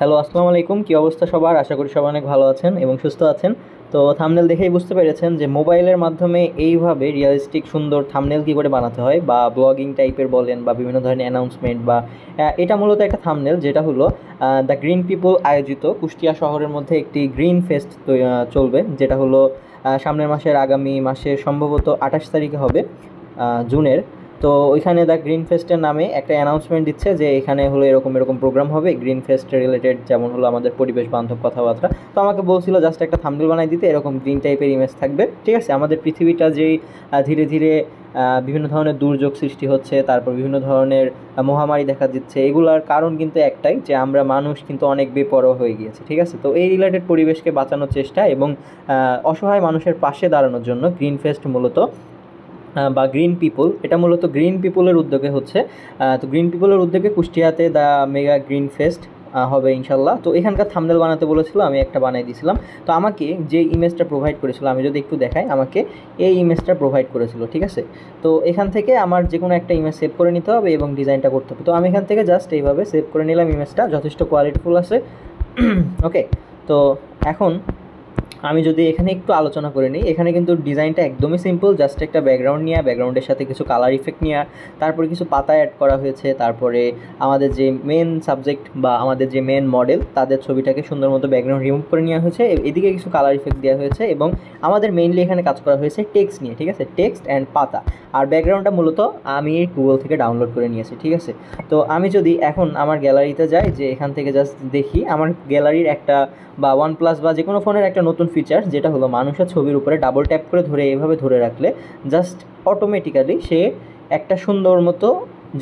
Hello, আসসালামু আলাইকুম। কী অবস্থা সবার? আশা করি সবাই অনেক ভালো আছেন এবং সুস্থ আছেন। তো থাম্বনেল দেখেই বুঝতে পেরেছেন যে মোবাইলের মাধ্যমে এইভাবে রিয়ালিস্টিক সুন্দর থাম্বনেল কী করে বানাতে হয়, বা ব্লগিং টাইপের বলেন বা বিভিন্ন ধরনের অ্যানাউন্সমেন্ট বা এটা মূলত একটা থাম্বনেল যেটা হলো দ্য গ্রিন পিপল আয়োজিত কুষ্টিয়া শহরের মধ্যে একটি গ্রিন ফেস্ট চলবে, যেটা হলো সামনের মাসের আগামী মাসে সম্ভবত 28 তারিখে হবে, জুনের। তো ওইখানে দ্য গ্রিন ফেস্টের নামে একটা অ্যানাউন্সমেন্ট দিচ্ছে যে এখানে হলো এরকম এরকম প্রোগ্রাম হবে গ্রিন ফেস্ট রিলেটেড, যেমন হলো আমাদের পরিবেশ বান্ধব কথাবার্তা। তো আমাকে বলছিল জাস্ট একটা থাম্বনেল বানাই দিতে, এরকম গ্রিন টাইপের ইমেজ থাকবে, ঠিক আছে। আমাদের পৃথিবীটা যেই ধীরে ধীরে বিভিন্ন ধরনের দুর্যোগ সৃষ্টি হচ্ছে, তারপর বিভিন্ন ধরনের মহামারী দেখা দিচ্ছে, এগুলার কারণ কিন্তু একটাই, যে আমরা মানুষ কিন্তু অনেক বেপরোয়া হয়ে গিয়েছে, ঠিক আছে। তো এই রিলেটেড পরিবেশকে বাঁচানোর চেষ্টা এবং অসহায় মানুষের পাশে দাঁড়ানোর জন্য গ্রিন ফেস্ট মূলত বা গ্রিন পিপল, এটা মূলত গ্রিন পিপলের উদ্যোগে হচ্ছে। তো গ্রিন পিপলের উদ্যোগে কুষ্টিয়াতে দ্য মেগা গ্রিন ফেস্ট হবে ইনশাল্লাহ। তো এখানকার থাম্বনেল বানাতে বলেছিল, আমি একটা বানিয়ে দিয়েছিলাম। তো আমাকে যে ইমেজটা প্রোভাইড করেছিল, আমি যদি একটু দেখাই, আমাকে এই ইমেজটা প্রোভাইড করেছিল, ঠিক আছে। তো এখান থেকে আমার যে কোনো একটা ইমেজ সেভ করে নিতে হবে এবং ডিজাইনটা করতে হবে। তো আমি এখান থেকে জাস্ট এইভাবে সেভ করে নিলাম, ইমেজটা যথেষ্ট কোয়ালিটিফুল আছে। ওকে, তো এখন আমি যদি এখানে একটু আলোচনা করে নিই, এখানে কিন্তু ডিজাইনটা একদমই সিম্পল, জাস্ট একটা ব্যাকগ্রাউন্ড নিয়ে, ব্যাকগ্রাউন্ডের সাথে কিছু কালার ইফেক্ট নিয়ে, তারপরে কিছু পাতা অ্যাড করা হয়েছে, তারপরে আমাদের যে মেন সাবজেক্ট বা আমাদের যে মেন মডেল তাদের ছবিটাকে সুন্দর মতো ব্যাকগ্রাউন্ড রিমুভ করে নেওয়া হয়েছে, এদিকে কিছু কালার ইফেক্ট দেওয়া হয়েছে, এবং আমাদের মেইনলি এখানে কাজ করা হয়েছে টেক্সট নিয়ে, ঠিক আছে, টেক্সট অ্যান্ড পাতা। আর ব্যাকগ্রাউন্ডটা মূলত আমি গুগল থেকে ডাউনলোড করে নিয়েছি, ঠিক আছে। তো আমি যদি এখন আমার গ্যালারিতে যাই, যে এখান থেকে জাস্ট দেখি আমার গ্যালারির একটা বা OnePlus বা যে কোনো ফোনের একটা নতুন ফিচার, যেটা হলো মানুষের ছবির উপরে ডাবল ট্যাপ করে ধরে এভাবে ধরে রাখলে জাস্ট অটোমেটিক্যালি সে একটা সুন্দর মতো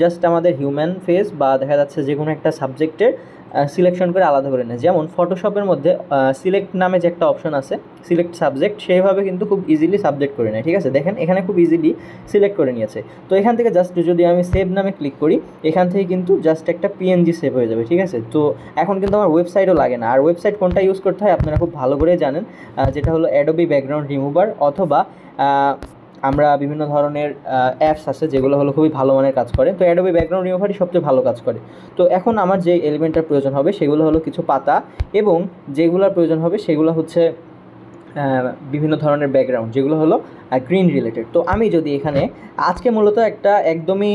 জাস্ট আমাদের হিউম্যান ফেস বা দেখা যাচ্ছে যে কোনো একটা সাবজেক্টের সিলেকশন করে আলাদা করে নেয়। যেমন ফটোশপের মধ্যে সিলেক্ট নামে যে একটা অপশন আছে, সিলেক্ট সাবজেক্ট, সেইভাবে কিন্তু খুব ইজিলি সাবজেক্ট করে নেয়, ঠিক আছে। দেখেন এখানে খুব ইজিলি সিলেক্ট করে নিয়েছে। তো এখান থেকে জাস্ট যদি আমি সেভ নামে ক্লিক করি, এখান থেকে কিন্তু জাস্ট একটা PNG সেভ হয়ে যাবে, ঠিক আছে। তো এখন কিন্তু আমার ওয়েবসাইটও লাগে না। আর ওয়েবসাইট কোনটা ইউজ করতে হয় আপনারা খুব ভালো করে জানেন, যেটা হলো অ্যাডোবি ব্যাকগ্রাউন্ড রিমুভার, অথবা আমরা বিভিন্ন ধরনের অ্যাপস আছে যেগুলো হলো খুবই ভালো মানের কাজ করে। তো অ্যাডোবি ব্যাকগ্রাউন্ড রিমুভারই সবচেয়ে ভালো কাজ করে। তো এখন আমার যে এলিমেন্টের প্রয়োজন হবে সেগুলো হলো কিছু পাতা, এবং যেগুলোর প্রয়োজন হবে সেগুলো হচ্ছে বিভিন্ন ধরনের ব্যাকগ্রাউন্ড, যেগুলো হলো গ্রিন রিলেটেড। তো আমি যদি এখানে আজকে মূলত একটা একদমই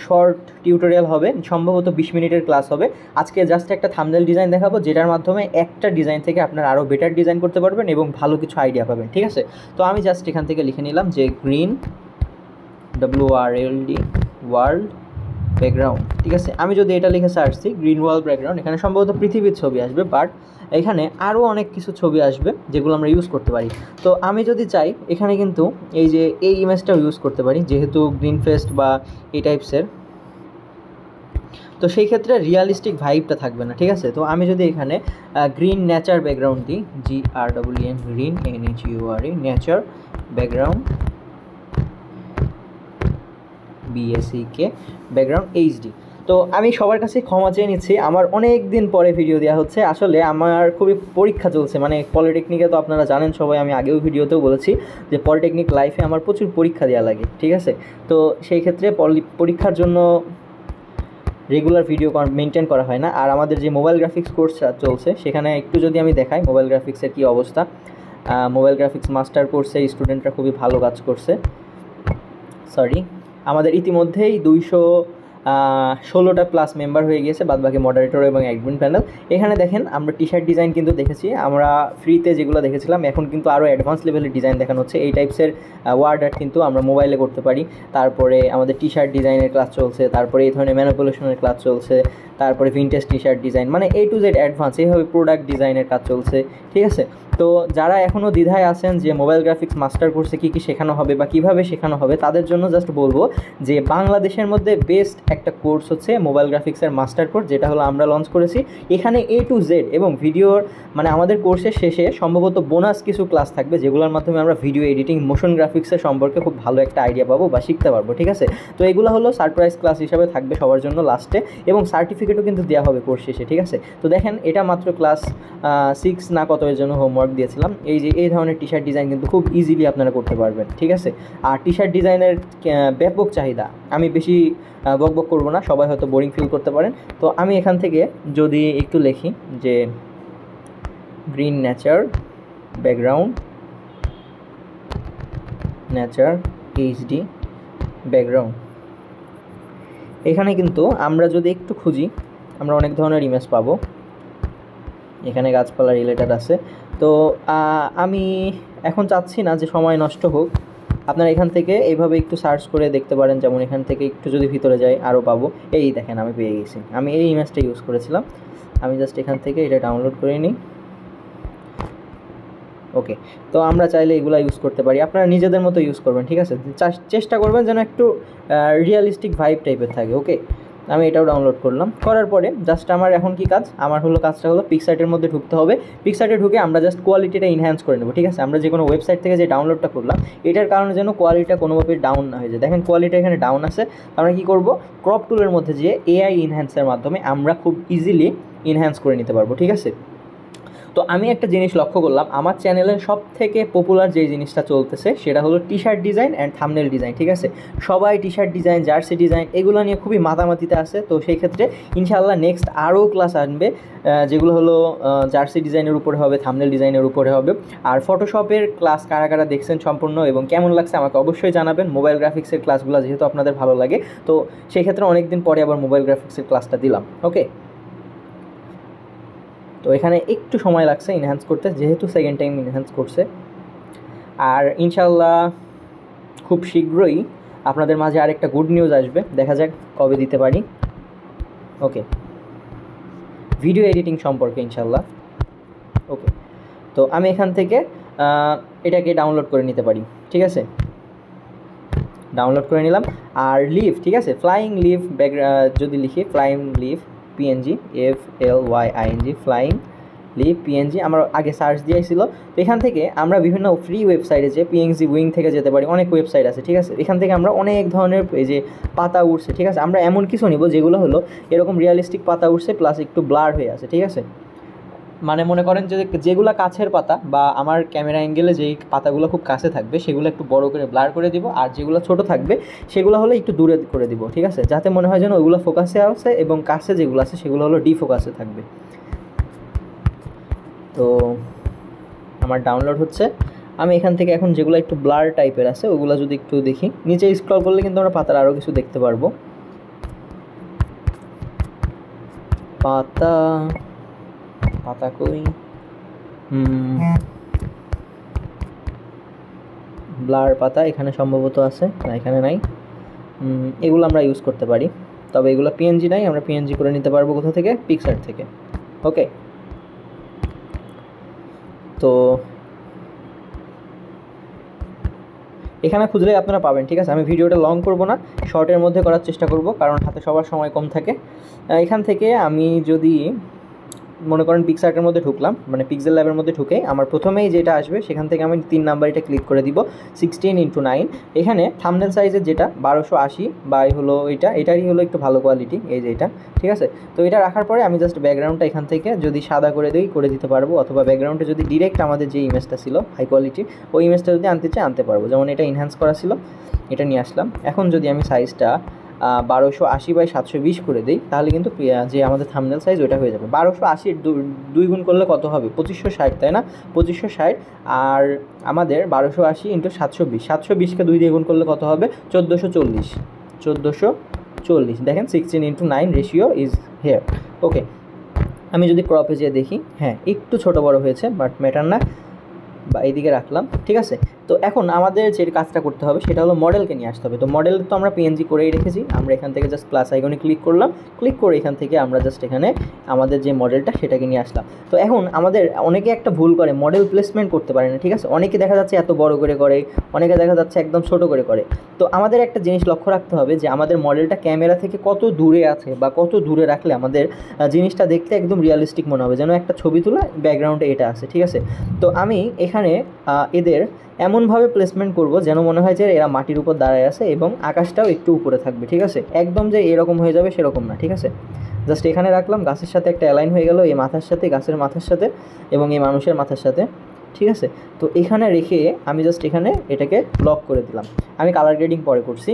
শর্ট টিউটোরিয়াল হবে, সম্ভবত 20 মিনিটের ক্লাস হবে। আজকে জাস্ট একটা থাম্বনেল ডিজাইন দেখাবো, যেটার মাধ্যমে একটা ডিজাইন থেকে আপনারা আরও বেটার ডিজাইন করতে পারবেন এবং ভালো কিছু আইডিয়া পাবেন, ঠিক আছে। তো আমি জাস্ট এখান থেকে লিখে নিলাম যে গ্রিন WRLD ওয়ার্ল্ড ব্যাকগ্রাউন্ড, ঠিক আছে। আমি যদি এটা লিখে সার্চ দিই গ্রিন ওয়ার্ল্ড ব্যাকগ্রাউন্ড, এখানে সম্ভবত পৃথিবীর ছবি আসবে, বাট এখানে আরও অনেক কিছু ছবি আসবে যেগুলো আমরা ইউজ করতে পারি। তো আমি যদি চাই এখানে কিন্তু এই যে এই ইমেজটাও ইউজ করতে পারি, যেহেতু গ্রিন ফেস্ট বা এই টাইপসের, তো সেই ক্ষেত্রে রিয়ালিস্টিক ভাইবটা থাকবে না, ঠিক আছে। তো আমি যদি এখানে গ্রিন নেচার ব্যাকগ্রাউন্ড দিই, GREEN, green NHURE, nature background BSEK background HD। তো আমি সবার কাছে ক্ষমা চেয়ে নিচ্ছি, আমার অনেক দিন পরে ভিডিও দেওয়া হচ্ছে। আসলে আমার খুবই পরীক্ষা চলছে, মানে পলিটেকনিকে তো আপনারা জানেন সবাই, আমি আগেও ভিডিওতেও বলেছি যে পলিটেকনিক লাইফে আমার প্রচুর পরীক্ষা দেওয়া লাগে, ঠিক আছে। তো সেই ক্ষেত্রে পরীক্ষার জন্য রেগুলার ভিডিও মেনটেন করা হয় না। আর আমাদের যে মোবাইল গ্রাফিক্স কোর্স চলছে, সেখানে একটু যদি আমি দেখাই মোবাইল গ্রাফিক্সের কী অবস্থা, মোবাইল গ্রাফিক্স মাস্টার কোর্সে স্টুডেন্টরা খুবই ভালো কাজ করছে। আমাদের ইতিমধ্যেই 216টা প্লাস মেম্বার হয়ে গিয়েছে, বাদবাকি মডারেটর এবং অ্যাডমিন প্যানেল। এখানে দেখেন আমরা টি-শার্ট ডিজাইন কিন্তু দেখেছি, আমরা ফ্রিতে যেগুলো দেখেছিলাম, এখন কিন্তু আরও অ্যাডভান্স লেভেলের ডিজাইন দেখানো হচ্ছে। এই টাইপসের ওয়ার্ড আর্ট কিন্তু আমরা মোবাইলে করতে পারি। তারপরে আমাদের টি-শার্ট ডিজাইনের ক্লাস চলছে, তারপরে এই ধরনের ম্যানিপুলেশনের ক্লাস চলছে, তারপরে ভিনটেজ টি-শার্ট ডিজাইন, মানে A to Z অ্যাডভান্স, এইভাবে প্রোডাক্ট ডিজাইনের কাজ চলছে, ঠিক আছে। তো যারা এখনও দ্বিধায় আছেন যে মোবাইল গ্রাফিক্স মাস্টার কোর্সে কী কী শেখানো হবে বা কীভাবে শেখানো হবে, তাদের জন্য জাস্ট বলবো যে বাংলাদেশের মধ্যে বেস্ট একটা কোর্স হচ্ছে মোবাইল গ্রাফিক্সের মাস্টার কোর্স, যেটা হলো আমরা লঞ্চ করেছি। এখানে A to Z এবং ভিডিওর, মানে আমাদের কোর্সের শেষে সম্ভবত বোনাস কিছু ক্লাস থাকবে, যেগুলোর মাধ্যমে আমরা ভিডিও এডিটিং, মোশন গ্রাফিক্সের সম্পর্কে খুব ভালো একটা আইডিয়া পাবো বা শিখতে পারবো, ঠিক আছে। তো এগুলো হলো সারপ্রাইজ ক্লাস হিসাবে থাকবে সবার জন্য লাস্টে, এবং সার্টিফিকেটও কিন্তু দেওয়া হবে কোর্স শেষে, ঠিক আছে। তো দেখেন এটা মাত্র ক্লাস 6 না কত এর জন্য হোমওয়ার্ক দিয়েছিলাম। এই যে এই ধরনের টি-শার্ট ডিজাইন কিন্তু খুব ইজিলি আপনারা করতে পারবেন, ঠিক আছে। আর টি-শার্ট ডিজাইনের ব্যাপক চাহিদা, আমি বেশি বকবক বকবক করবো না, সবাই হয়তো বোরিং ফিল করতে পারেন। তো আমি এখান থেকে যদি একটু লিখি যে green nature background, nature HD background, এখানে কিন্তু আমরা যদি একটু খুঁজি আমরা অনেক ধরনের ইমেজ পাবো। এখানে গাছপালা রিলেটেড আছে। তো আমি এখন চাচ্ছি না যে সময় নষ্ট হোক, আপনারা এখান থেকে এইভাবে একটু সার্চ করে দেখতে পারেন। যেমন এখান থেকে একটু যদি ভিতরে যাই আরও পাবো। এই দেখেন আমি পেয়ে গেছি, আমি এই ইমেজটা ইউজ করেছিলাম। আমি জাস্ট এখান থেকে এটা ডাউনলোড করে নিই। ওকে, তো আমরা চাইলে এগুলো ইউজ করতে পারি, আপনারা নিজেদের মতো ইউজ করবেন, ঠিক আছে। চেষ্টা করবেন যেন একটু রিয়েলিস্টিক ভাইব টাইপের থাকে। ওকে, আমি এটাও ডাউনলোড করলাম। করার পরে জাস্ট আমার এখন কি কাজ, আমার কাজটা হলো পিক্সার্টের মধ্যে ঢুকতে হবে। পিক্সার্টে ঢুকে আমরা জাস্ট কোয়ালিটিটা ইনহ্যান্স করে নেব, ঠিক আছে। আমরা যে কোনো ওয়েবসাইট থেকে যে ডাউনলোডটা করলাম এটার কারণে যেন কোয়ালিটিটা কোনোভাবে ডাউন না হয়ে যায়। দেখেন কোয়ালিটি এখানে ডাউন আছে, আমরা কী করব, ক্রপ টুলের মধ্যে যে এআই ইনহ্যান্সের মাধ্যমে আমরা খুব ইজিলি ইনহ্যান্স করে নিতে পারবো, ঠিক আছে। তো আমি একটা জিনিস লক্ষ্য করলাম, আমার চ্যানেলে সব থেকে পপুলার যে জিনিসটা চলতেছে সেটা হলো T shirt design and thumbnail design, ঠিক আছে। সবাই T shirt design, jersey design এগুলো নিয়ে খুবই মাতামাতিতে আছে। তো সেই ক্ষেত্রে ইনশাআল্লাহ নেক্সট আরও ক্লাস আসবে যেগুলো হলো জার্সি ডিজাইনের উপরে হবে, থাম্বনেল ডিজাইনের উপরে হবে। আর ফটোশপের ক্লাস কারা কারা দেখছেন সম্পূর্ণ এবং কেমন লাগছে আমাকে অবশ্যই জানাবেন। মোবাইল গ্রাফিক্সের ক্লাসগুলো যেহেতু আপনাদের ভালো লাগে, তো সেই ক্ষেত্রে অনেক দিন পরে আবার মোবাইল গ্রাফিক্সের ক্লাসটা দিলাম। ওকে, তো এখানে একটু সময় লাগছে ইনহ্যান্স করতে, যেহেতু সেকেন্ড টাইম ইনহ্যান্স করছে। আর ইনশাল্লাহ খুব শীঘ্রই আপনাদের মাঝে আরেকটা গুড নিউজ আসবে, দেখা যাক কবে দিতে পারি। ওকে, ভিডিও এডিটিং সম্পর্কে ইনশাল্লাহ। ওকে, তো আমি এখান থেকে এটাকে ডাউনলোড করে নিতে পারি, ঠিক আছে। ডাউনলোড করে নিলাম। আর লিভ, ঠিক আছে, ফ্লাইং লিভ যদি লিখি flying leave PNG, FLYING flying leave PNG, আমার আগে সার্চ দিয়েছিল। তো এখান থেকে আমরা বিভিন্ন ফ্রি ওয়েবসাইটে যে পিএনজি উইং থেকে যেতে পারি, অনেক ওয়েবসাইট আছে, ঠিক আছে। এখান থেকে আমরা অনেক ধরনের এই যে পাতা উঠছে, ঠিক আছে, আমরা এমন কিছু নিব যেগুলো হলো এরকম রিয়েলিস্টিক পাতা উঠছে প্লাস একটু ব্লার হয়ে আছে, ঠিক আছে। মানে মনে করেন যে যেগুলো কাছের পাতা বা আমার ক্যামেরা অ্যাঙ্গেলে যেই পাতাগুলো খুব কাছে থাকবে সেগুলো একটু বড় করে ব্লার করে দিব, আর যেগুলো ছোট থাকবে সেগুলো হলো একটু দূরে করে দিব, ঠিক আছে, যাতে মনে হয় যেন ওইগুলো ফোকাসে আছে এবং কাছে যেগুলো আছে সেগুলো হলো ডিফোকাসে থাকবে। তো আমার ডাউনলোড হচ্ছে। আমি এখান থেকে এখন যেগুলো একটু ব্লার টাইপের আছে ওগুলো যদি একটু দেখি, নিচে স্ক্রল করলে কিন্তু আমরা পাতার আরও কিছু দেখতে পারবো। পাতা পাতা কই, ব্লার পাতা এখানে সম্ভবত আছে, না এখানে নাই। এগুলো আমরা ইউজ করতে পারি, তবে এগুলো পিএনজি নাই, আমরা পিএনজি করে নিতে পারবো কোথা থেকে, পিক্সার্ট থেকে। ওকে, তো এখানে খুঁজলে আপনারা পাবেন, ঠিক আছে। আমি ভিডিওটা লং করব না, শর্টের মধ্যে করার চেষ্টা করব, কারণ হাতে সবার সময় কম থাকে। এখান থেকে আমি যদি মনে করেন পিক্সার্টের মধ্যে ঢুকলাম, মানে পিক্সেল ল্যাবের মধ্যে ঢুকে আমার প্রথমেই যেটা আসবে সেখান থেকে আমি 3 নাম্বার এটা ক্লিক করে দিব, 16:9। এখানে থাম্বনেল সাইজের যেটা 1280 বা হলো এটারই হলো একটু ভালো কোয়ালিটি, এই যে এটা, ঠিক আছে। তো এটা রাখার পরে আমি জাস্ট ব্যাকগ্রাউন্ডটা এখান থেকে যদি সাদা করে দিতে পারবো, অথবা ব্যাকগ্রাউন্ডে যদি ডিরেক্ট আমাদের যে ইমেজটা ছিল হাই কোয়ালিটি ওই ইমেজটা যদি আনতে চাই আনতে পারবো। যেমন এটা ইনহ্যান্স করা ছিল, এটা নিয়ে আসলাম। এখন যদি আমি সাইজটা 1280/720 করে দিই তাহলে কিন্তু যে আমাদের থাম্বনেল সাইজ ওটা হয়ে যাবে। 1280 2 গুণ করলে কত হবে, 2560, তাই না, 2560। আর আমাদের 1280 × 720, 720কে 2 দিয়ে গুণ করলে কত হবে, 1440। দেখেন 16:9 রেশিও ইজ হেয়ার। ওকে, আমি যদি ক্রপে যেয়ে দেখি, হ্যাঁ একটু ছোটো বড়ো হয়েছে, বাট ম্যাটার না, বা এইদিকে রাখলাম, ঠিক আছে। তো এখন আমাদের যে কাজটা করতে হবে সেটা হলো মডেলকে নিয়ে আসতে হবে। তো মডেল তো আমরা পিএনজি করেই রেখেছি, আমরা এখান থেকে জাস্ট প্লাস আইকনে ক্লিক করলাম, ক্লিক করে এখান থেকে আমরা জাস্ট এখানে আমাদের যে মডেলটা সেটাকে নিয়ে আসলাম। তো এখন আমাদের অনেকে একটা ভুল করে, মডেল প্লেসমেন্ট করতে পারে না, ঠিক আছে। অনেকে দেখা যাচ্ছে এত বড় করে করে, অনেকে দেখা যাচ্ছে একদম ছোট করে করে। তো আমাদের একটা জিনিস লক্ষ্য রাখতে হবে যে আমাদের মডেলটা ক্যামেরা থেকে কত দূরে আছে বা কত দূরে রাখলে আমাদের জিনিসটা দেখতে একদম রিয়েলিস্টিক মনে হবে, যেন একটা ছবি তোলা ব্যাকগ্রাউন্ডে এটা আছে, ঠিক আছে। তো আমি এখানে এদের এমনভাবে প্লেসমেন্ট করব যেন মনে হয় যে এরা মাটির উপর দাঁড়ায় আছে এবং আকাশটাও একটু উপরে থাকবে, ঠিক আছে। একদম যে এরকম হয়ে যাবে সেরকম না, ঠিক আছে। জাস্ট এখানে রাখলাম, গাছের সাথে একটা অ্যালাইন হয়ে গেল, এই মাথার সাথে, গাছের মাথার সাথে এবং এই মানুষের মাথার সাথে। ঠিক আছে। তো এখানে রেখে আমি জাস্ট এখানে এটাকে লক করে দিলাম। আমি কালার গ্রেডিং পরে করছি।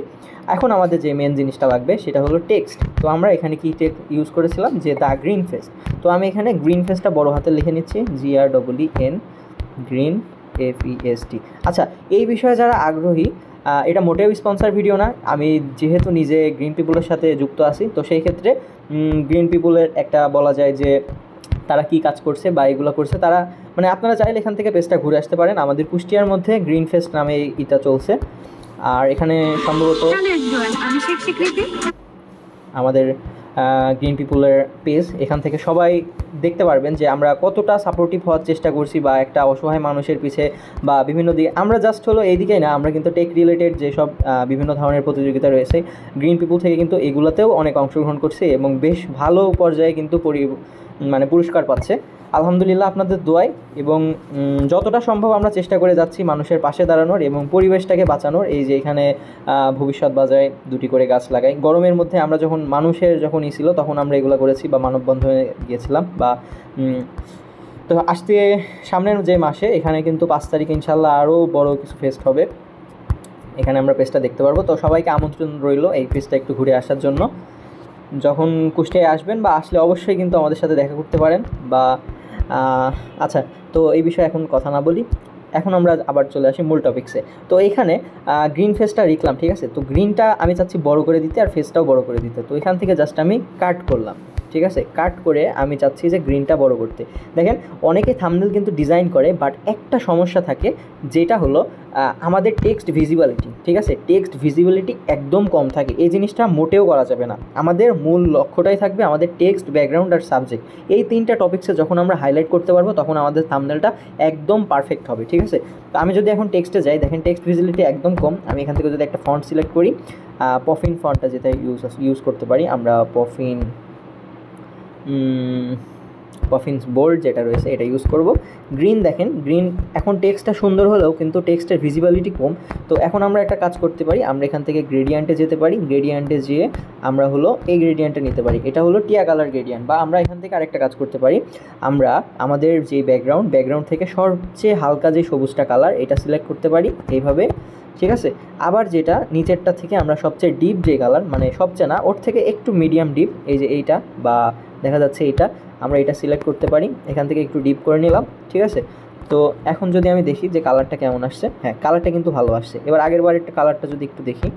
এখন আমাদের যে মেন জিনিসটা লাগবে সেটা হলো টেক্সট। তো আমরা এখানে কি টেক্সট ইউজ করেছিলাম, যে দ্য গ্রিন ফেস্ট। তো আমি এখানে গ্রিন ফেস্টটা বড় হাতে লিখে নিচ্ছি, GREEN, গ্রিন FEST। আচ্ছা, এই বিষয়ে যারা আগ্রহী, এটা মোটেও স্পন্সর ভিডিও না, আমি যেহেতু নিজে গ্রিন পিপলের সাথে যুক্ত আছি, তো সেই ক্ষেত্রে গ্রিন পিপলের একটা বলা যায় যে তারা কি কাজ করছে বা এগুলো করছে, তারা মানে আপনারা চাইলে এখান থেকে পেজটা ঘুরে আসতে পারেন। আমাদের কুষ্টিয়ার মধ্যে গ্রিন ফেস্ট নামে এটা চলছে। আর এখানে সম্ভবত আমাদের গ্রিন পিপলের পেজ, এখান থেকে সবাই দেখতে পারবেন যে আমরা কতটা সাপোর্টিভ হওয়ার চেষ্টা করছি, বা একটা অসহায় মানুষের পিছে বা বিভিন্ন দিকে আমরা জাস্ট হলো এই দিকেই না, আমরা কিন্তু টেক রিলেটেড যেসব বিভিন্ন ধরনের প্রতিযোগিতা রয়েছে গ্রিন পিপল থেকে কিন্তু এগুলোতেও অনেক অংশগ্রহণ করছে এবং বেশ ভালো পর্যায়ে কিন্তু পুরস্কার পাচ্ছে আলহামদুলিল্লাহ আপনাদের দোয়ায়। এবং যতটা সম্ভব আমরা চেষ্টা করে যাচ্ছি মানুষের পাশে দাঁড়ানোর এবং পরিবেশটাকে বাঁচানোর। এই যে এখানে ভবিষ্যৎ বাজায় 2টি করে গাছ লাগাই, গরমের মধ্যে আমরা যখন মানুষের যখন ছিল তখন আমরা এগুলো করেছি বা মানববন্ধনে গিয়েছিলাম। বা তো আসতে সামনের যে মাসে এখানে কিন্তু 5 তারিখ ইনশাল্লাহ আরও বড় কিছু ফেস্ট হবে, এখানে আমরা পেজটা দেখতে পারবো। তো সবাইকে আমন্ত্রণ রইল এই পেজটা একটু ঘুরে আসার জন্য। যখন কুষ্টিয়ায় আসবেন বা আসলে অবশ্যই কিন্তু আমাদের সাথে দেখা করতে পারেন। বা আচ্ছা, তো এই বিষয়ে এখন কথা না বলি, এখন আমরা আবার চলে আসি মূল টপিক্সে। তো এইখানে গ্রিন ফেসটা লিখলাম, ঠিক আছে। তো গ্রিনটা আমি চাচ্ছি বড় করে দিতে আর ফেসটাও বড় করে দিতে। তো এখান থেকে জাস্ট আমি কাট করলাম, ঠিক আছে। কাট করে আমি চাচ্ছি যে গ্রিনটা বড় করতে। দেখেন অনেকে থাম্বনেল কিন্তু ডিজাইন করে, বাট একটা সমস্যা থাকে, যেটা হলো আমাদের টেক্সট ভিজিবিলিটি, ঠিক আছে, টেক্সট ভিজিবিলিটি একদম কম থাকে। এই জিনিসটা মোটেও করা যাবে না। আমাদের মূল লক্ষ্যটাই থাকবে আমাদের টেক্সট, ব্যাকগ্রাউন্ড আর সাবজেক্ট। এই 3টা টপিক্সে যখন আমরা হাইলাইট করতে পারবো তখন আমাদের থাম্বনেলটা একদম পারফেক্ট হবে, ঠিক আছে। তো আমি যদি এখন টেক্সটে যাই, দেখেন টেক্সট ভিজিবিলিটি একদম কম। আমি এখান থেকে যদি একটা ফন্ট সিলেক্ট করি, পফিন ফন্টটা যেটা ইউজ করতে পারি আমরা, পফিন্স বোল্ড যেটা রয়েছে এটা ইউজ করব। গ্রিন, দেখেন গ্রিন এখন টেক্সটটা সুন্দর হলেও কিন্তু টেক্সটের ভিজিবিলিটি কম। তো এখন আমরা একটা কাজ করতে পারি, আমরা এখান থেকে গ্রেডিয়েন্টে যেতে পারি। গ্রেডিয়েন্টে যেয়ে আমরা হলো এই গ্রেডিয়েন্টটা নিতে পারি, এটা হলো টিয়া কালার গ্রেডিয়েন্ট। বা আমরা এখান থেকে আরেকটা কাজ করতে পারি, আমরা আমাদের যে ব্যাকগ্রাউন্ড থেকে সবচেয়ে হালকা যে সবুজটা কালার এটা সিলেক্ট করতে পারি এইভাবে, ঠিক আছে। আবার যেটা নিচেরটা থেকে আমরা সবচেয়ে ডিপ যে কালার, মানে সবচেয়ে না, ওর থেকে একটু মিডিয়াম ডিপ, এই যে এইটা বা দেখা যাচ্ছে এইটা, আমরা এটা সিলেক্ট করতে পারি। এখান থেকে একটু ডিপ করে নিলাম, ঠিক আছে। তো এখন যদি আমি দেখি যে কালারটা কেমন আসছে, হ্যাঁ কালারটা কিন্তু ভালো আসছে। এবার আগের বার একটা কালারটা যদি একটু দেখি,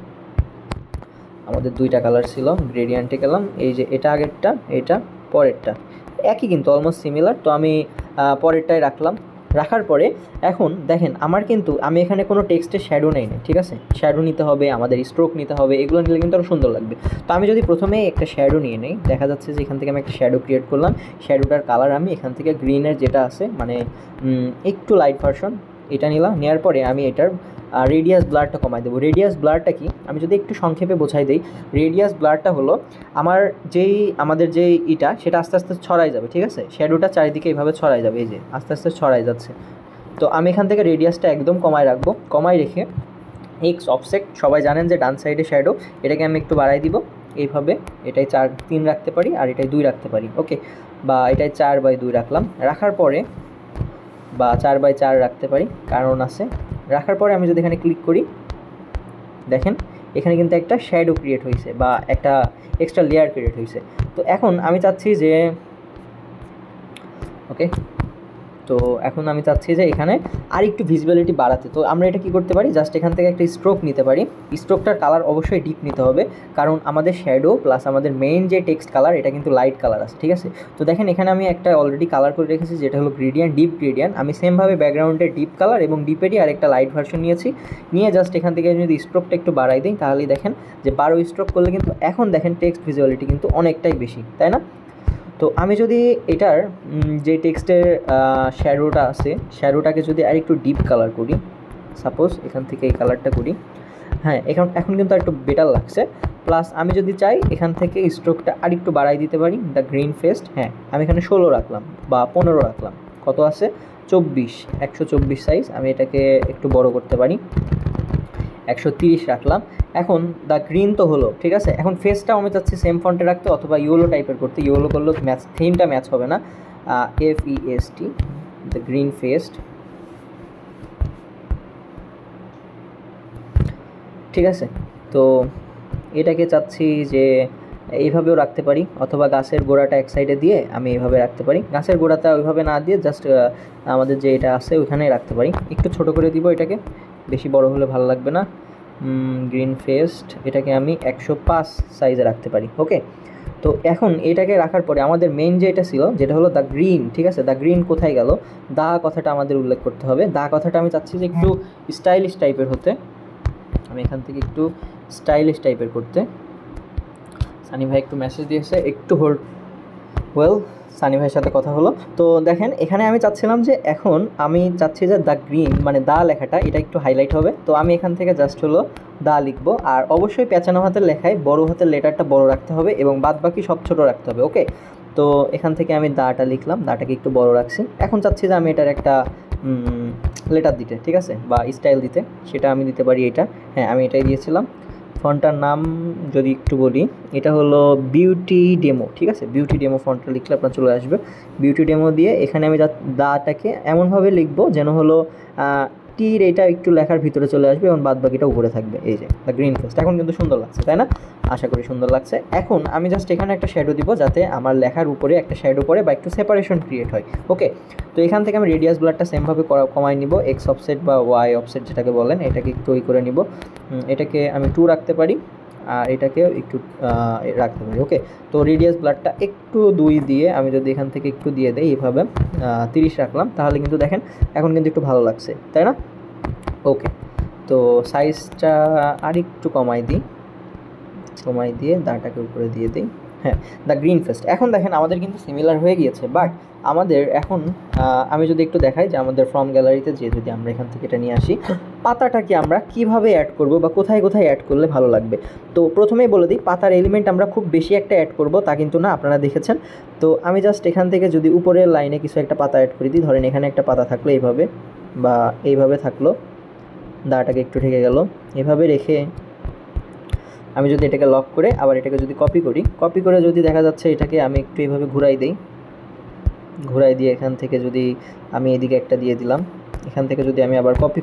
আমাদের 2টা কালার ছিল, গ্রেডিয়েন্টে গেলাম, এই যে এটা আগেরটা, এটা পরেরটা, একই কিন্তু অলমোস্ট সিমিলার। তো আমি পরেরটাই রাখলাম। রাখার পরে এখন দেখেন আমার কিন্তু আমি এখানে কোনো টেক্সটের শ্যাডো নেই না, ঠিক আছে। শ্যাডো নিতে হবে, আমাদের স্ট্রোক নিতে হবে, এগুলো নিলে কিন্তু আরও সুন্দর লাগবে। তো আমি যদি প্রথমে একটা শ্যাডো নিয়ে নিই, দেখা যাচ্ছে যে এখান থেকে আমি একটা শ্যাডো ক্রিয়েট করলাম। শ্যাডোটার কালার আমি এখান থেকে গ্রিনের যেটা আছে, মানে একটু লাইট ভার্সন, এটা নিলাম। নেওয়ার পরে আমি এটার রেডিয়াস ব্লারটা কমাই দেবো। রেডিয়াস ব্লারটা কি, আমি যদি একটু সংক্ষেপে বোঝাই দিই, রেডিয়াস ব্লারটা হলো আমাদের যেই ইটা সেটা আস্তে আস্তে ছড়াই যাবে, ঠিক আছে। শ্যাডোটা চারিদিকে এইভাবে ছড়াই যাবে, এই যে আস্তে আস্তে ছড়াই যাচ্ছে। তো আমি এখান থেকে রেডিয়াসটা একদম কমায় রাখবো। কমাই রেখে এক্স অফসেট, সবাই জানেন যে ডান সাইডে শ্যাডো, এটাকে আমি একটু বাড়াই দিব এইভাবে। এটাই 3 রাখতে পারি আর এটাই 2 রাখতে পারি, ওকে। বা এটাই 4/2 রাখলাম। রাখার পরে বা 4/4 রাখতে পারি, কারণ আছে। রাখার পরে আমি যদি এখানে ক্লিক করি, দেখেন এখানে কিন্তু একটা শ্যাডো ক্রিয়েট হয়েছে বা একটা এক্সট্রা লেয়ার ক্রিয়েট হয়েছে। তো এখন আমি চাচ্ছি যে ওকে, তো এখন আমি চাচ্ছি যে এখানে আর একটু ভিজিবিলিটি বাড়াতে। তো আমরা এটা কি করতে পারি, জাস্ট এখান থেকে একটা স্ট্রোক নিতে পারি। স্ট্রোকটার কালার অবশ্যই ডিপ নিতে হবে, কারণ আমাদের শ্যাডো প্লাস আমাদের মেইন যে টেক্সট কালার এটা কিন্তু লাইট কালার আছে, ঠিক আছে। তো দেখেন এখানে আমি একটা অলরেডি কালার করে রেখেছি যেটা হলো গ্রেডিয়েন্ট, ডিপ গ্রেডিয়েন্ট। আমি সেমভাবে ব্যাকগ্রাউন্ডের ডিপ কালার এবং ডিপেরই আর একটা লাইট ভার্সন নিয়েছি। নিয়ে জাস্ট এখান থেকে যদি স্ট্রোকটা একটু বাড়াই দিই, তাহলেই দেখেন যে 12 স্ট্রোক করলে কিন্তু এখন দেখেন টেক্সট ভিজুয়ালিটি কিন্তু অনেকটাই বেশি, তাই না। তো আমি যদি এটার যে টেক্সটের শ্যাডোটা আছে, শ্যাডোটাকে যদি আর একটু ডিপ কালার করি, সাপোজ এখান থেকে এই কালারটা করি, হ্যাঁ এখন কিন্তু একটু বেটার লাগছে। প্লাস আমি যদি চাই এখান থেকে স্ট্রোকটা আর একটু বাড়াই দিতে পারি, দ্য গ্রিন ফেস্ট, হ্যাঁ আমি এখানে 16 রাখলাম বা 15 রাখলাম, কত আছে 124 সাইজ। আমি এটাকে একটু বড় করতে পারি, 130 রাখলাম। এখন দ্য গ্রিন তো হলো, ঠিক আছে। এখন ফেসটাও আমি চাচ্ছি সেম ফন্টে রাখতে অথবা ইয়েলো টাইপের করতে। ইয়েলো করলেও থিমটা ম্যাচ হবে না। FEST, দ্য গ্রিন ফেস্ট, ঠিক আছে। তো এটাকে চাচ্ছি যে এইভাবেও রাখতে পারি, অথবা গাছের গোড়াটা এক সাইডে দিয়ে আমি এইভাবে রাখতে পারি। গাছের গোড়াটা ওইভাবে না দিয়ে জাস্ট আমাদের যে এটা আছে ওইখানেই রাখতে পারি। একটু ছোট করে দিব এটাকে, বেশি বড় হলে ভালো লাগবে না। গ্রিন ফেস্ট এটাকে আমি 105 সাইজে রাখতে পারি। ওকে, তো এখন এটাকে রাখার পরে আমাদের মেইন যে এটা ছিল, যেটা হলো দ্য গ্রিন, ঠিক আছে। দ্য গ্রিন কোথায় গেল? দা কথাটা আমাদের উল্লেখ করতে হবে। দা কথাটা আমি চাচ্ছি যে একটু স্টাইলিশ টাইপের হতে। আমি এখান থেকে একটু স্টাইলিশ টাইপের করতে। সানি ভাই একটু মেসেজ দিয়েছে, একটু হোল্ড। ওয়েল, সানি ভাইয়ের সাথে কথা হলো। তো দেখেন এখানে আমি চাচ্ছিলাম যে এখন আমি চাচ্ছি যে দ্য গ্রিন মানে দা লেখাটা এটা একটু হাইলাইট হবে। তো আমি এখান থেকে জাস্ট হলো দা লিখবো, আর অবশ্যই পেঁচানো হাতের লেখায় বড় হাতের লেটারটা বড় রাখতে হবে এবং বাদ বাকি সব ছোটো রাখতে হবে। ওকে, তো এখান থেকে আমি দাটা লিখলাম, দাটাকে একটু বড় রাখছি। এখন চাচ্ছি যে আমি এটার একটা লেটার দিতে, ঠিক আছে, বা স্টাইল দিতে। সেটা আমি দিতে পারি এটা। হ্যাঁ, আমি এটাই দিয়েছিলাম। ফন্টটার নাম যদি একটু বলি, এটা হলো বিউটি ডেমো, ঠিক আছে। বিউটি ডেমো ফন্টটা লিখলে আপনার চলে আসবে। বিউটি ডেমো দিয়ে এখানে আমি দাটাকে এমনভাবে লিখবো যেন হলো টির এটা একটু লেখার ভিতরে চলে আসবে এবং বাদ বাকিটা উপরে থাকবে। এই যে দ্য গ্রিন ফেস্ট, এখন কিন্তু সুন্দর লাগছে, তাই না? আশা করি সুন্দর লাগছে। এখন আমি জাস্ট এখানে একটা শ্যাডো দিব, যাতে আমার লেখার উপরে একটা শ্যাডো পড়ে বা একটু সেপারেশন ক্রিয়েট হয়। ওকে, তো এখান থেকে আমি রেডিয়াস ব্লারটা সেমভাবে কমাই নিব। এক্স অফসেট বা ওয়াই অফসেট যেটাকে বলেন, এটাকে একটু ওই করে নিব। এটাকে আমি 2 রাখতে পারি, আর এটাকেও একটু রাখতে পারি। ওকে, তো রেডিয়াস ব্লারটা একটু 2 দিয়ে আমি যদি এখান থেকে একটু দিয়ে দেই এইভাবে 30 রাখলাম, তাহলে কিন্তু দেখেন এখন কিন্তু একটু ভালো লাগছে, তাই না? ওকে, তো সাইজটা আর একটু কমাই দিয়ে দাটাকে উপরে দিয়ে দিই। হ্যাঁ, দ্য গ্রিন ফেস্ট। এখন দেখেন আমাদের কিন্তু সিমিলার হয়ে গিয়েছে, বাট আমাদের এখন আমি যদি একটু দেখাই যে আমাদের ফ্রম গ্যালারিতে যে যদি আমরা এখান থেকে এটা নিয়ে আসি, পাতাটাকে আমরা কিভাবে অ্যাড করব বা কোথায় কোথায় অ্যাড করলে ভালো লাগবে। তো প্রথমেই বলে দিই, পাতার এলিমেন্ট আমরা খুব বেশি একটা অ্যাড করব তা কিন্তু না, আপনারা দেখেছেন। তো আমি জাস্ট এখান থেকে যদি উপরের লাইনে কিছু একটা পাতা অ্যাড করে দিই, ধরেন এখানে একটা পাতা থাকলো এইভাবে, বা এইভাবে থাকলো, দাটাকে একটু ঢেকে গেল, এভাবে রেখে আমি যদি এটাকে লক করে আবার এটাকে যদি কপি করে যদি দেখা যাচ্ছে এটাকে আমি একটু এইভাবে ঘুরাই দিয়ে এখান থেকে যদি আমি এদিকে একটা দিয়ে দিলাম, এখান থেকে যদি আমি আবার কপি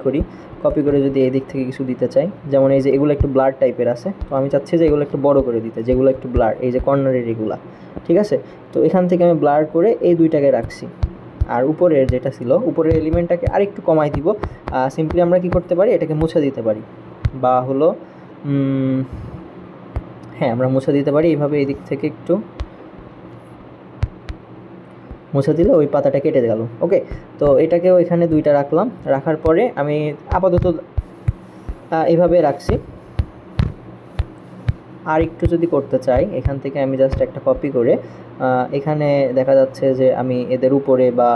করে যদি এই দিক থেকে কিছু দিতে চাই, যেমন এই যে এগুলো একটু ব্লার টাইপের আছে, তো আমি চাচ্ছি যে এগুলো একটু বড় করে দিতে, যেগুলো একটু ব্লার, এই যে কর্নারের এগুলা, ঠিক আছে। তো এখান থেকে আমি ব্লার করে এই দুইটাকে রাখছি, আর উপরের যেটা ছিল উপরের এলিমেন্টটাকে আর একটু কমাই দিব। সিম্পলি আমরা কি করতে পারি, এটাকে মুছে দিতে পারি, বা হলো হ্যাঁ আমরা মুছে দিতে পারি এইভাবে, এই দিক থেকে একটু মুছে দিলে ওই পাতাটা কেটে গেল। ওকে, তো এটাকেও এখানে 2টা রাখলাম, রাখার পরে আমি আপাতত এইভাবে রাখছি। আর একটু যদি করতে চাই, এখান থেকে আমি জাস্ট একটা কপি করে এখানে দেখা যাচ্ছে যে আমি এদের উপরে বা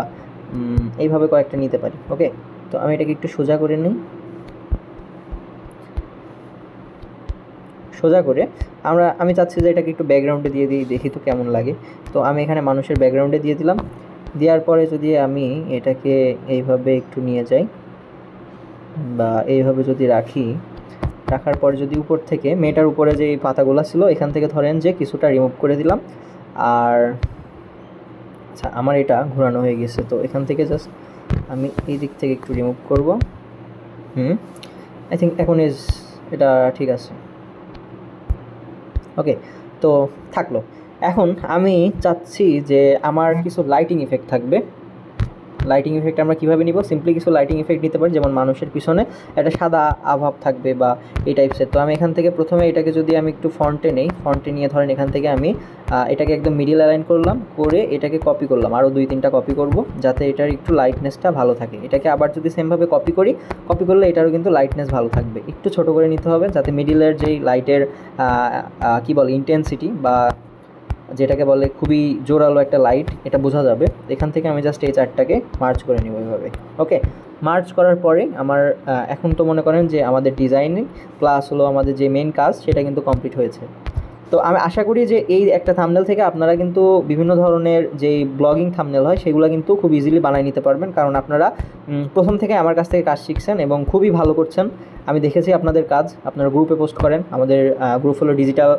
এইভাবে কয়েকটা নিতে পারি। ওকে, তো আমি এটাকে একটু সোজা করে নিই, সোজা করে আমি চাচ্ছি যে এটাকে একটু ব্যাকগ্রাউন্ডে দিয়ে দিই, দেখি তো কেমন লাগে। তো আমি এখানে মানুষের ব্যাকগ্রাউন্ডে দিয়ে দিলাম। দেওয়ার পরে যদি আমি এটাকে এইভাবে একটু নিয়ে যাই বা এইভাবে যদি রাখার পরে যদি উপর থেকে মেয়েটার উপরে যে পাতাগুলো ছিল এখান থেকে ধরেন যে কিছুটা রিমুভ করে দিলাম, আর আচ্ছা আমার এটা ঘোরানো হয়ে গেছে, তো এখান থেকে জাস্ট আমি এই দিক থেকে একটু রিমুভ করব। আই থিঙ্ক এখন এটা ঠিক আছে। ওকে, তো থাকলো। এখন আমি চাচ্ছি যে আমার কিছু লাইটিং ইফেক্ট থাকবে। লাইটিং ইফেক্ট আমরা কীভাবে নিব? সিম্পলি কিছু লাইটিং ইফেক্ট নিতে পারি, যেমন মানুষের পিছনে একটা সাদা আভাব থাকবে বা এই টাইপসের। তো আমি এখান থেকে প্রথমে এটাকে যদি আমি একটু ফন্টে নিয়ে ধরেন এখান থেকে আমি এটাকে একদম মিডিল অ্যালাইন করলাম, করে এটাকে কপি করলাম, আরও 2-3টা কপি করব যাতে এটার একটু লাইটনেসটা ভালো থাকে। এটাকে আবার যদি সেমভাবে কপি করলে এটারও কিন্তু লাইটনেস ভালো থাকবে। একটু ছোট করে নিতে হবে যাতে মিডিলের যেই লাইটের কী বলে ইন্টেন্সিটি বা যেটাকে বলে খুবই জোরালো একটা লাইট, এটা বোঝা যাবে। এখান থেকে আমি জাস্ট এই চারটাকে মার্জ করে নেব এইভাবে। ওকে, মার্জ করার পরে আমার এখন তো মনে করেন যে আমাদের ডিজাইনিং প্লাস হলো আমাদের যে মেন কাজ সেটা কিন্তু কমপ্লিট হয়েছে। তো আমি আশা করি যে এই একটা থাম্বনেল থেকে আপনারা কিন্তু বিভিন্ন ধরনের যেই ব্লগিং থাম্বনেল হয় সেগুলো কিন্তু খুব ইজিলি বানিয়ে নিতে পারবেন, কারণ আপনারা প্রথম থেকে আমার কাছ থেকে কাজ শিখছেন এবং খুবই ভালো করছেন। আমি দেখেছি আপনাদের কাজ, আপনারা গ্রুপে পোস্ট করেন। আমাদের গ্রুপ হলো digital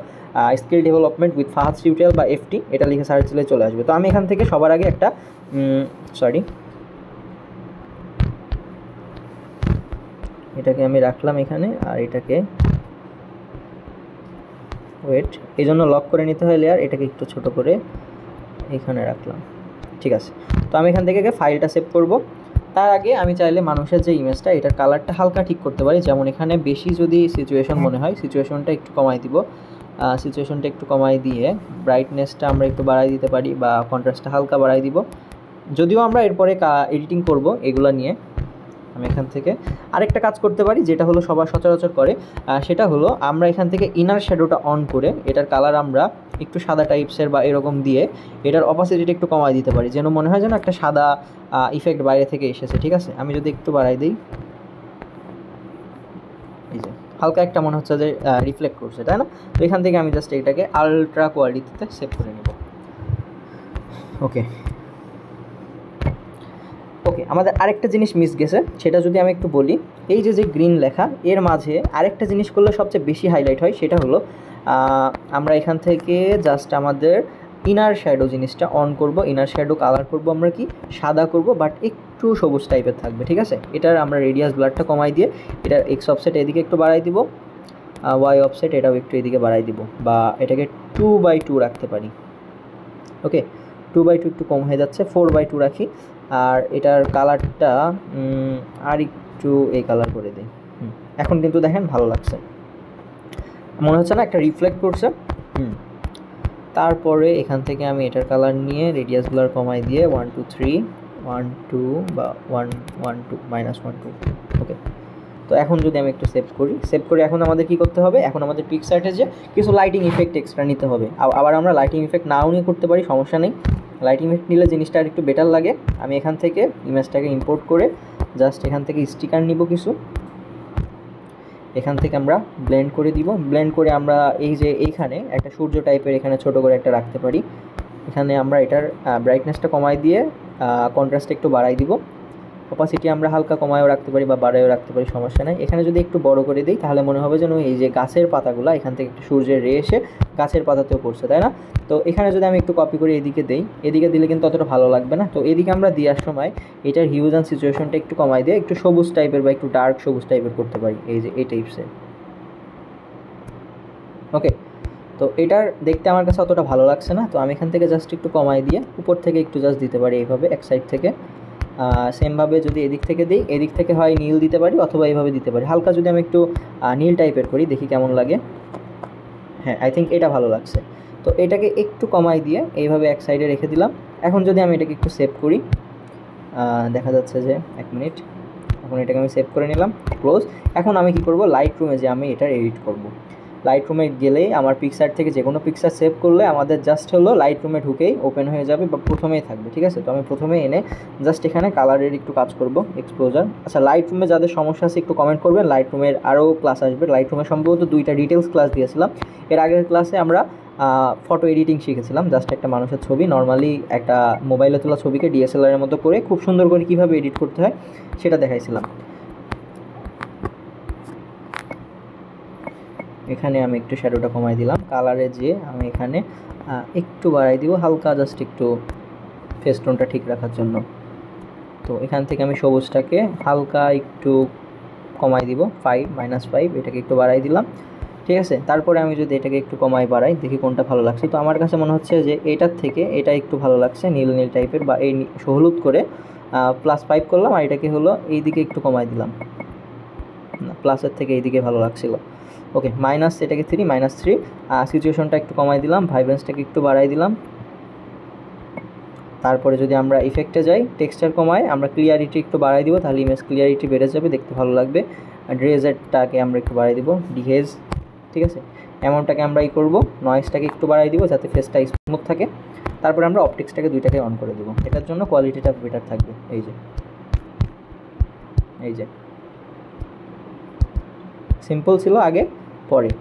skill development with Fahad tutorial বা FT, এটা লিখে সার্চ দিলে চলে আসবে। তো আমি এখান থেকে সবার আগে একটা এটাকে আমি রাখলাম এখানে, আর এটাকে ওয়েট, এই জন্য লক করে নিতে হয় লেয়ার, এটাকে একটু ছোট করে এখানে রাখলাম। ঠিক আছে, তো আমি এখান থেকে ফাইলটা সেভ করব। তার আগে আমি চাইলে মানুষের যে ইমেজটা, এটার কালারটা হালকা ঠিক করতে পারি। যেমন এখানে বেশি যদি সিচুয়েশন মনে হয়, সিচুয়েশনটা একটু কমাই দিব, সিচুয়েশনটা একটু কমাই দিয়ে ব্রাইটনেসটা আমরা একটু বাড়াই দিতে পারি, বা কন্ট্রাস্টটা হালকা বাড়াই দিব। যদিও আমরা এরপরে এডিটিং করব এগুলো নিয়ে। আমি এখান থেকে আরেকটা কাজ করতে পারি, যেটা হলো সবার সচরাচর করে, সেটা হলো আমরা এখান থেকে ইনার শ্যাডোটা অন করে এটার কালার আমরা একটু সাদা টাইপসের বা এরকম দিয়ে এটার অপাসিটিটা একটু কমাই দিতে পারি, যেন মনে হয় যেন একটা সাদা ইফেক্ট বাইরে থেকে এসেছে। ঠিক আছে, আমি যদি একটু বাড়াই দিই, এই যে হালকা একটা মনে হচ্ছে যে রিফ্লেক্ট করছে, তাই না? তো এখান থেকে আমি জাস্ট এটাকে আলট্রা কোয়ালিটিতে সেভ করে নেব। ওকে, আমাদের আরেকটা জিনিস মিস গেছে, সেটা যদি আমি একটু বলি। এই যে গ্রিন লেখা, এর মাঝে আরেকটা জিনিস করলে সবচেয়ে বেশি হাইলাইট হয়, সেটা হলো আমরা এখান থেকে জাস্ট আমাদের ইনার শ্যাডো জিনিসটা অন করব। ইনার শ্যাডো কালার করব আমরা কি সাদা করব, বাট একটু সবুজ টাইপের থাকবে। ঠিক আছে, এটার আমরা রেডিয়াস ব্লারটা কমাই দিয়ে এটার এক্স অফসেট এদিকে একটু বাড়াই দিব, ওয়াই অফসেট এটাও একটু এদিকে বাড়াই দিব, বা এটাকে 2/2 রাখতে পারি। ওকে, 2/2 একটু কম হয়ে যাচ্ছে, 4/2 রাখি। আর এটার কালারটা আর একটু এই কালার করে দিই। এখন কিন্তু দেখেন ভালো লাগছে, মনে হচ্ছে না একটা রিফ্লেক্ট করছে। তারপরে এখান থেকে আমি এটার কালার নিয়ে রেডিয়াস ব্লার কমাই দিয়ে 1 2 3 1 2 বা 1 1 2 -1 2। ওকে, তো এখন যদি আমি একটু সেভ করি, এখন আমাদের কি করতে হবে? এখন আমাদের পিকচারটে যে কিছু লাইটিং ইফেক্ট এক্সট্রা নিতে হবে। আবার আমরা লাইটিং ইফেক্ট নাও নিয়ে করতে পারি, সমস্যা নেই। লাইটিং ইফেক্ট নিলে জিনিসটা আর একটু বেটার লাগে। আমি এখান থেকে ইমেজটাকে ইম্পোর্ট করে জাস্ট এখান থেকে স্টিকার নিব কিছু, এখান থেকে আমরা ব্লেন্ড করে দিব। ব্লেন্ড করে আমরা এই যে এইখানে একটা সূর্য টাইপের এখানে ছোট করে একটা রাখতে পারি। এখানে আমরা এটার ব্রাইটনেসটা কমাই দিয়ে কন্ট্রাস্টটা একটু বাড়াই দিব। অপাসিটি আমরা হালকা কমায়ও রাখতে পারি বা বাড়ায়ও রাখতে পারি, সমস্যা নেই। এখানে যদি একটু বড় করে দিই তাহলে মনে হবে যেন এই যে গাছের পাতাগুলো এখান থেকে একটু সূর্যের রে এসে গাছের পাতাতেও পড়ছে, তাই না? তো এখানে যদি আমি একটু কপি করে এদিকে দিই, এদিকে দিলে কিন্তু অতটা ভালো লাগবে না। তো এদিকে আমরা দেওয়ার সময় এটার হিউজ অ্যান্ড সিচুয়েশনটা একটু কমাই দিয়ে একটু সবুজ টাইপের বা একটু ডার্ক সবুজ টাইপের করতে পারি, এই যে এই টাইপসের। ওকে, তো এটার দেখতে আমার কাছে অতটা ভালো লাগছে না, তো আমি এখান থেকে জাস্ট একটু কমাই দিয়ে উপর থেকে একটু জাস্ট দিতে পারি এইভাবে এক সাইড থেকে। সেমভাবে যদি এদিক থেকে দিই, এদিক থেকে হয় নীল দিতে পারি অথবা এইভাবে দিতে পারি। হালকা যদি আমি একটু নীল টাইপের করি, দেখি কেমন লাগে। হ্যাঁ, আই থিঙ্ক এটা ভালো লাগছে। তো এটাকে একটু কমাই দিয়ে এইভাবে এক সাইডে রেখে দিলাম। এখন যদি আমি এটাকে একটু সেভ করি, দেখা যাচ্ছে যে 1 মিনিট, এখন এটাকে আমি সেভ করে নিলাম, ক্লোজ। এখন আমি কি করব, লাইট রুমে যে আমি এটার এডিট করব। লাইট রুমে গেলেই আমার পিকচার থেকে যে কোনো পিকচার সেভ করলে আমাদের জাস্ট হলো লাইট রুমে ঢুকেই ওপেন হয়ে যাবে বা প্রথমেই থাকবে। ঠিক আছে, তো আমি প্রথমে এনে জাস্ট এখানে কালারের একটু কাজ করব, এক্সপোজার। আচ্ছা, লাইট রুমে যাদের সমস্যা আছে একটু কমেন্ট করবেন, লাইট রুমের আরও ক্লাস আসবে। লাইট রুমে সম্ভবত 2টা ডিটেলস ক্লাস দিয়েছিলাম। এর আগের ক্লাসে আমরা ফটো এডিটিং শিখেছিলাম, জাস্ট একটা মানুষের ছবি নর্মালি একটা মোবাইলে তোলা ছবিকে ডিএসএলআরের মতো করে খুব সুন্দর করে কীভাবে এডিট করতে হয় সেটা দেখাইছিলাম। এখানে আমি একটু শ্যাডোটা কমাই দিলাম, কালারে যে আমি এখানে একটু বাড়াই দিব হালকা, জাস্ট একটু ফেস টোনটা ঠিক রাখার জন্য। তো এখান থেকে আমি সবুজটাকে হালকা একটু কমাই দিব, 5 -5, এটাকে একটু বাড়াই দিলাম। ঠিক আছে, তারপরে আমি যদি এটাকে একটু কমাই বাড়াই, দেখি কোনটা ভালো লাগছে। তো আমার কাছে মনে হচ্ছে যে এটার থেকে এটা একটু ভালো লাগছে, নীল নীল টাইপের, বা এই হলুদ করে +5 করলাম, আর এটাকে হলো এই দিকে একটু কমাই দিলাম, না প্লাসের থেকে এইদিকে ভালো লাগছিল। ওকে, মাইনাস এটাকে 3 -3, সিচুয়েশনটা একটু কমাই দিলাম, ভাইব্রেন্সটাকে একটু বাড়াই দিলাম। তারপরে যদি আমরা ইফেক্টে যাই, টেক্সচার কমায় আমরা ক্লিয়ারিটি একটু বাড়াই দিব, তাহলে ইমেজ ক্লিয়ারিটি বেড়ে যাবে, দেখতে ভালো লাগবে। ড্রেজেরটাকে আমরা একটু বাড়াই দিব, ডিহেজ। ঠিক আছে, এমনটাকে আমরা করব, নয়েজটাকে একটু বাড়াই দিব যাতে ফেসটা স্মুথ থাকে। তারপরে আমরা অপটিক্সটাকে দুইটাকে অন করে দেবো, এটার জন্য কোয়ালিটিটা বেটার থাকবে। এই যে সিম্পল ছিল আগে, পরে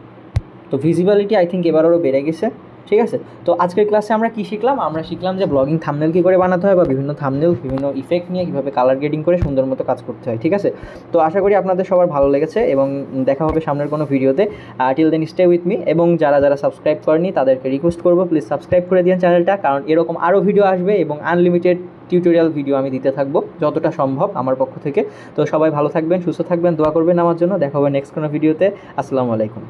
তো ভিজিবিলিটি আই থিঙ্ক এবার আরও বেড়ে গেছে। ঠিক আছে, তো আজকের ক্লাসে আমরা কি শিখলাম? আমরা শিখলাম যে ব্লগিং থাম্বনেল কী করে বানাতে হয়, বা বিভিন্ন থাম্বনেল বিভিন্ন ইফেক্ট নিয়ে কীভাবে কালার গ্রেডিং করে সুন্দর মতো কাজ করতে হয়। ঠিক আছে, তো আশা করি আপনাদের সবার ভালো লেগেছে এবং দেখা হবে সামনের কোনো ভিডিওতে। Till then stay with me, এবং যারা সাবস্ক্রাইব করেনি তাদেরকে রিকোয়েস্ট করবো প্লিজ সাবস্ক্রাইব করে দিন চ্যানেলটা, কারণ এরকম আরও ভিডিও আসবে এবং আনলিমিটেড টিউটোরিয়াল ভিডিও আমি দিতে থাকবো যতটা সম্ভব আমার পক্ষ থেকে। তো সবাই ভালো থাকবেন, সুস্থ থাকবেন, দোয়া করবেন আমার জন্য। দেখা হবে নেক্সট কোনো ভিডিওতে। আসসালামু আলাইকুম।